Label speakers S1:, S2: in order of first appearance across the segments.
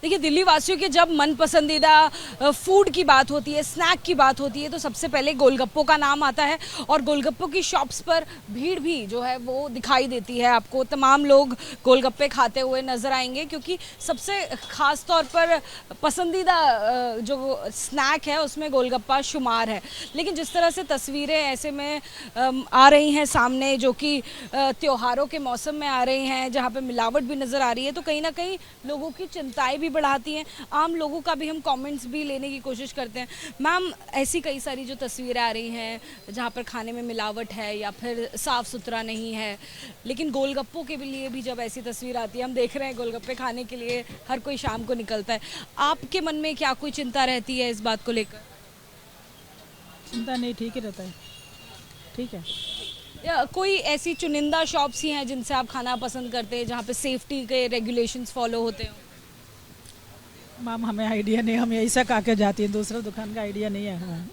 S1: देखिए, दिल्ली वासियों के जब मन पसंदीदा फूड की बात होती है, स्नैक की बात होती है, तो सबसे पहले गोलगप्पों का नाम आता है। और गोलगप्पों की शॉप्स पर भीड़ भी जो है वो दिखाई देती है। आपको तमाम लोग गोलगप्पे खाते हुए नजर आएंगे, क्योंकि सबसे खास तौर पर पसंदीदा जो वो स्नैक है उसमें गोलगप्पा शुमार है। लेकिन जिस तरह से तस्वीरें ऐसे में आ रही हैं सामने, जो कि त्योहारों के मौसम में आ रही हैं, जहाँ पे मिलावट भी नज़र आ रही है, तो कहीं ना कहीं लोगों की चिंताएं भी बढ़ाती हैं। आम लोगों का भी हम कमेंट्स भी लेने की कोशिश करते हैं। मैम, ऐसी कई सारी जो तस्वीरें आ रही हैं जहाँ पर खाने में मिलावट है या फिर साफ़ सुथरा नहीं है, लेकिन गोलगप्पों के लिए भी जब ऐसी तस्वीर आती है, हम देख रहे हैं गोलगप्पे खाने के लिए हर कोई शाम को निकलता है। आपके मन में क्या कोई चिंता रहती है इस बात को लेकर?
S2: चिंता नहीं, ठीक ही रहता है। ठीक है।
S1: या कोई ऐसी चुनिंदा शॉप्स ही हैं जिनसे आप खाना पसंद करते हैं, जहाँ पे सेफ्टी के रेगुलेशंस फॉलो होते हो?
S2: मैम, हमें आइडिया नहीं, हम यही से खा के जाती हैं, दूसरा दुकान का आइडिया नहीं है हमें।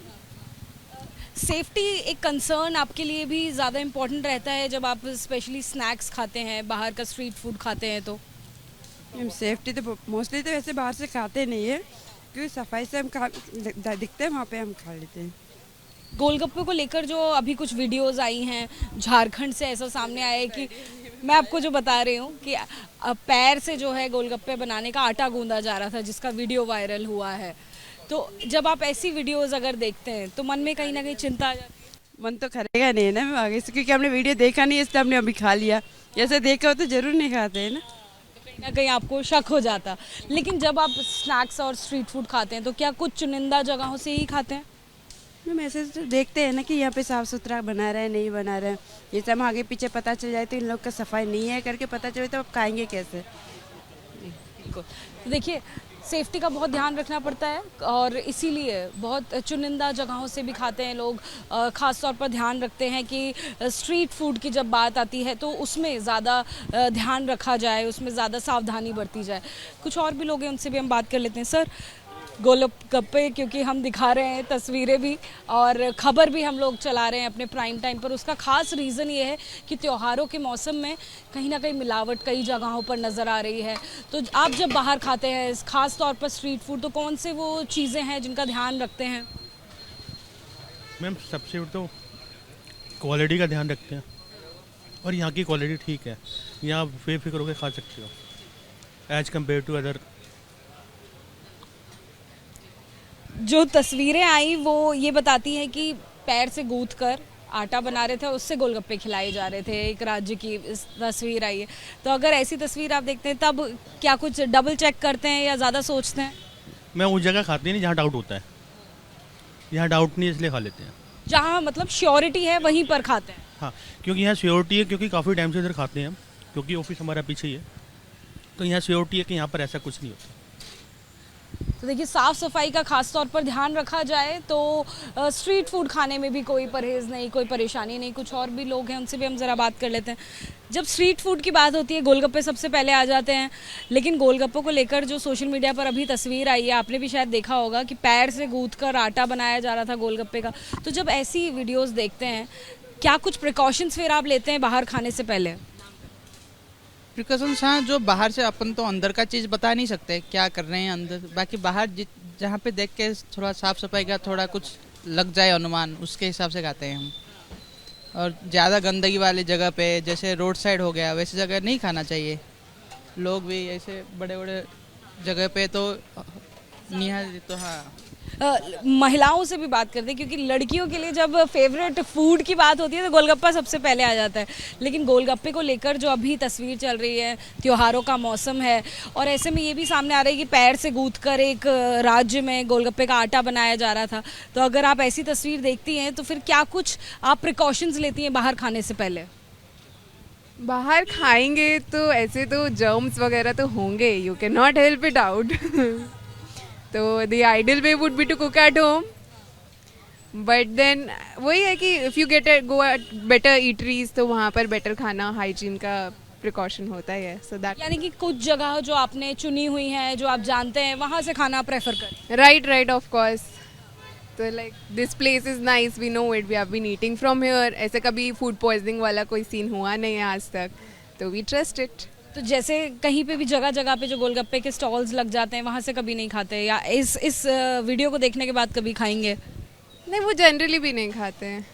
S1: सेफ्टी एक कंसर्न आपके लिए भी ज़्यादा इम्पोर्टेंट रहता है जब आप स्पेशली स्नैक्स खाते हैं, बाहर का स्ट्रीट फूड खाते हैं तो?
S3: सेफ्टी तो मोस्टली तो वैसे बाहर से खाते नहीं है, क्योंकि सफाई से हम दिखते हैं वहाँ पे हम खा लेते हैं।
S1: गोलगप्पे को लेकर जो अभी कुछ वीडियोस आई हैं, झारखंड से ऐसा सामने आया है कि मैं आपको जो बता रही हूँ कि पैर से जो है गोलगप्पे बनाने का आटा गूंदा जा रहा था, जिसका वीडियो वायरल हुआ है। तो जब आप ऐसी वीडियोस अगर देखते हैं तो मन में कहीं ना कहीं चिंता आ जाती है?
S3: मन तो करेगा नहीं ना मैं आगे से, क्योंकि हमने वीडियो देखा नहीं, इसलिए हमने अभी खा लिया। जैसे देखा हो तो जरूर नहीं खाते हैं ना।
S1: कहीं ना कहीं आपको शक हो जाता। लेकिन जब आप स्नैक्स और स्ट्रीट फूड खाते हैं तो क्या कुछ चुनिंदा जगहों से ही खाते हैं?
S3: हम ऐसे तो देखते हैं ना कि यहाँ पे साफ सुथरा बना रहा है नहीं बना रहा है। जैसे हम आगे पीछे पता चल जाए तो इन लोग का सफाई नहीं है करके पता चले तो अब खाएंगे कैसे।
S1: बिल्कुल। तो देखिए, सेफ्टी का बहुत ध्यान रखना पड़ता है और इसीलिए बहुत चुनिंदा जगहों से भी खाते हैं लोग। ख़ास तौर पर ध्यान रखते हैं कि स्ट्रीट फूड की जब बात आती है तो उसमें ज़्यादा ध्यान रखा जाए, उसमें ज़्यादा सावधानी बरती जाए। कुछ और भी लोग हैं, उनसे भी हम बात कर लेते हैं। सर, गोलगप्पे क्योंकि हम दिखा रहे हैं, तस्वीरें भी और ख़बर भी हम लोग चला रहे हैं अपने प्राइम टाइम पर, उसका ख़ास रीज़न ये है कि त्योहारों के मौसम में कहीं ना कहीं मिलावट कई जगहों पर नज़र आ रही है। तो आप जब बाहर खाते हैं, ख़ास तौर पर स्ट्रीट फूड, तो कौन से वो चीज़ें हैं जिनका ध्यान रखते हैं?
S4: मैम, सबसे तो क्वालिटी का ध्यान रखते हैं और यहाँ की क्वालिटी ठीक है। यहाँ बेफिक्र होकर खा सकते हो एज कम्पेयर टू अदर।
S1: जो तस्वीरें आई वो ये बताती हैं कि पैर से गूंथ कर आटा बना रहे थे, उससे गोलगप्पे खिलाए जा रहे थे। एक राज्य की इस तस्वीर आई है। तो अगर ऐसी तस्वीर आप देखते हैं तब क्या कुछ डबल चेक करते हैं या ज़्यादा सोचते हैं?
S4: मैं उस जगह खाती नहीं जहाँ डाउट होता है। यहाँ डाउट नहीं, इसलिए खा लेते हैं।
S1: जहाँ मतलब श्योरिटी है वहीं पर खाते हैं?
S4: हाँ, क्योंकि यहाँ श्योरिटी है, क्योंकि काफ़ी टाइम से इधर खाते हैं हम, क्योंकि ऑफिस हमारा पीछे ही है। तो यहाँ श्योरिटी है कि यहाँ पर ऐसा कुछ नहीं होता।
S1: तो देखिए, साफ़ सफाई का खास तौर पर ध्यान रखा जाए तो स्ट्रीट फूड खाने में भी कोई परहेज़ नहीं, कोई परेशानी नहीं। कुछ और भी लोग हैं, उनसे भी हम ज़रा बात कर लेते हैं। जब स्ट्रीट फूड की बात होती है, गोलगप्पे सबसे पहले आ जाते हैं। लेकिन गोलगप्पों को लेकर जो सोशल मीडिया पर अभी तस्वीर आई है, आपने भी शायद देखा होगा कि पैर से गूंथ कर आटा बनाया जा रहा था गोलगप्पे का। तो जब ऐसी वीडियोज़ देखते हैं, क्या कुछ प्रिकॉशंस फिर आप लेते हैं बाहर खाने से पहले?
S5: प्रिकॉशंस, हाँ, जो बाहर से अपन तो अंदर का चीज़ बता नहीं सकते क्या कर रहे हैं अंदर। बाकी बाहर जहाँ पे देख के थोड़ा साफ सफाई का थोड़ा कुछ लग जाए अनुमान, उसके हिसाब से खाते हैं हम। और ज़्यादा गंदगी वाली जगह पे, जैसे रोड साइड हो गया, वैसी जगह नहीं खाना चाहिए। लोग भी ऐसे बड़े बड़े जगह पे तो निहार तो हाँ।
S1: महिलाओं से भी बात करते हैं, क्योंकि लड़कियों के लिए जब फेवरेट फूड की बात होती है तो गोलगप्पा सबसे पहले आ जाता है। लेकिन गोलगप्पे को लेकर जो अभी तस्वीर चल रही है, त्योहारों का मौसम है और ऐसे में ये भी सामने आ रहा है कि पैर से गूंथ कर एक राज्य में गोलगप्पे का आटा बनाया जा रहा था। तो अगर आप ऐसी तस्वीर देखती हैं तो फिर क्या कुछ आप प्रिकॉशंस लेती हैं बाहर खाने से पहले?
S6: बाहर खाएंगे तो ऐसे तो जर्म्स वगैरह तो होंगे, you can not help it out. तो the ideal way would be to cook at home, but then वही है कि if you go at better eateries तो वहाँ पर बेटर खाना, हाइजीन का प्रिकॉशन होता ही है। सो दैट,
S1: यानी कि कुछ जगह जो आपने चुनी हुई हैं, जो आप जानते हैं, वहाँ से खाना प्रेफर करें?
S6: Right of course. तो like this place is nice, we know it, we have been eating from here. ऐसे कभी फूड पॉइजनिंग वाला कोई सीन हुआ नहीं है आज तक, तो वी ट्रस्ट इट।
S1: तो जैसे कहीं पे भी जगह जगह पे जो गोलगप्पे के स्टॉल्स लग जाते हैं वहाँ से कभी नहीं खाते, या इस वीडियो को देखने के बाद कभी खाएंगे?
S6: नहीं, वो जनरली भी नहीं खाते हैं।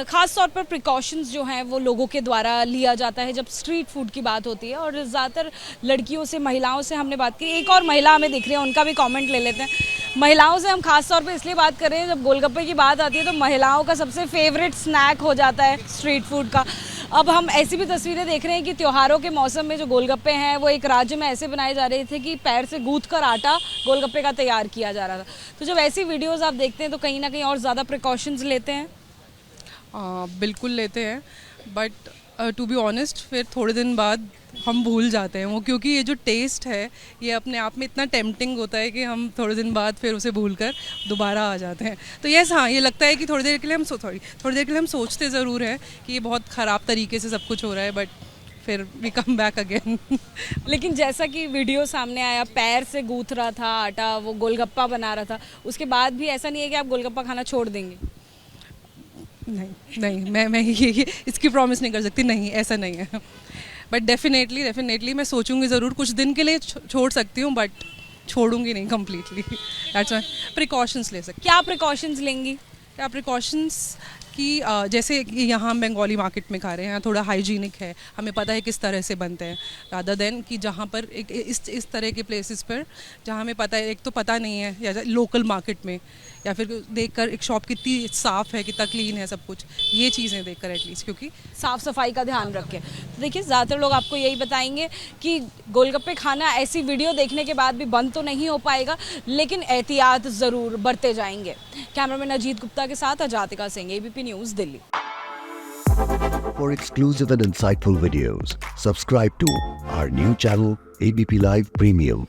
S1: ख़ास तौर पर प्रिकॉशंस जो हैं वो लोगों के द्वारा लिया जाता है जब स्ट्रीट फूड की बात होती है, और ज़्यादातर लड़कियों से, महिलाओं से हमने बात की। एक और महिला हमें दिख रही है, उनका भी कमेंट ले लेते हैं। महिलाओं से हम खास तौर पे इसलिए बात कर रहे हैं, जब गोलगप्पे की बात आती है तो महिलाओं का सबसे फेवरेट स्नैक हो जाता है स्ट्रीट फूड का। अब हम ऐसी भी तस्वीरें देख रहे हैं कि त्योहारों के मौसम में जो गोलगप्पे हैं वो एक राज्य में ऐसे बनाए जा रहे थे कि पैर से गूंथ कर आटा गोलगप्पे का तैयार किया जा रहा था। तो जब ऐसी वीडियोज़ आप देखते हैं तो कहीं ना कहीं और ज़्यादा प्रिकॉशंस लेते हैं?
S7: बिल्कुल लेते हैं, बट टू बी ऑनेस्ट फिर थोड़े दिन बाद हम भूल जाते हैं वो, क्योंकि ये जो टेस्ट है ये अपने आप में इतना टेम्पटिंग होता है कि हम थोड़े दिन बाद फिर उसे भूलकर दोबारा आ जाते हैं। तो यस, हाँ, ये लगता है कि थोड़ी देर के लिए हम सोचते ज़रूर हैं कि ये बहुत ख़राब तरीके से सब कुछ हो रहा है, बट फिर वी कम बैक अगेन।
S1: लेकिन जैसा कि वीडियो सामने आया, पैर से गूंथ रहा था आटा, वो गोलगप्पा बना रहा था, उसके बाद भी ऐसा नहीं है कि आप गोलगप्पा खाना छोड़ देंगे?
S7: नहीं, मैं ये इसकी प्रॉमिस नहीं कर सकती, नहीं, ऐसा नहीं है। बट डेफिनेटली मैं सोचूंगी ज़रूर, कुछ दिन के लिए छोड़ सकती हूँ, बट छोड़ूंगी नहीं कम्प्लीटली। दैट्स व्हाई प्रिकॉशंस ले सकती।
S1: क्या प्रिकॉशंस लेंगी?
S7: क्या प्रिकॉशंस कि जैसे कि यहाँ हम बंगाली मार्केट में खा रहे हैं, थोड़ा हाइजीनिक है, हमें पता है किस तरह से बनते हैं, रादर देन कि जहाँ पर एक इस तरह के प्लेसेस पर जहाँ हमें पता है, एक तो पता नहीं है या लोकल मार्केट में, या फिर देखकर एक शॉप कितनी साफ़ है, कितना क्लीन है सब कुछ, ये चीज़ें देखकर एटलीस्ट, क्योंकि
S1: साफ़ सफाई का ध्यान रखें। तो देखिए, ज़्यादातर लोग आपको यही बताएंगे कि गोलगप्पे खाना ऐसी वीडियो देखने के बाद भी बंद तो नहीं हो पाएगा, लेकिन एहतियात ज़रूर बरते जाएंगे। कैमरामैन अजीत गुप्ता के साथ Ajatika Singh, ABP news, Delhi.
S8: For exclusive and insightful videos, subscribe to our new channel ABP Live Premium.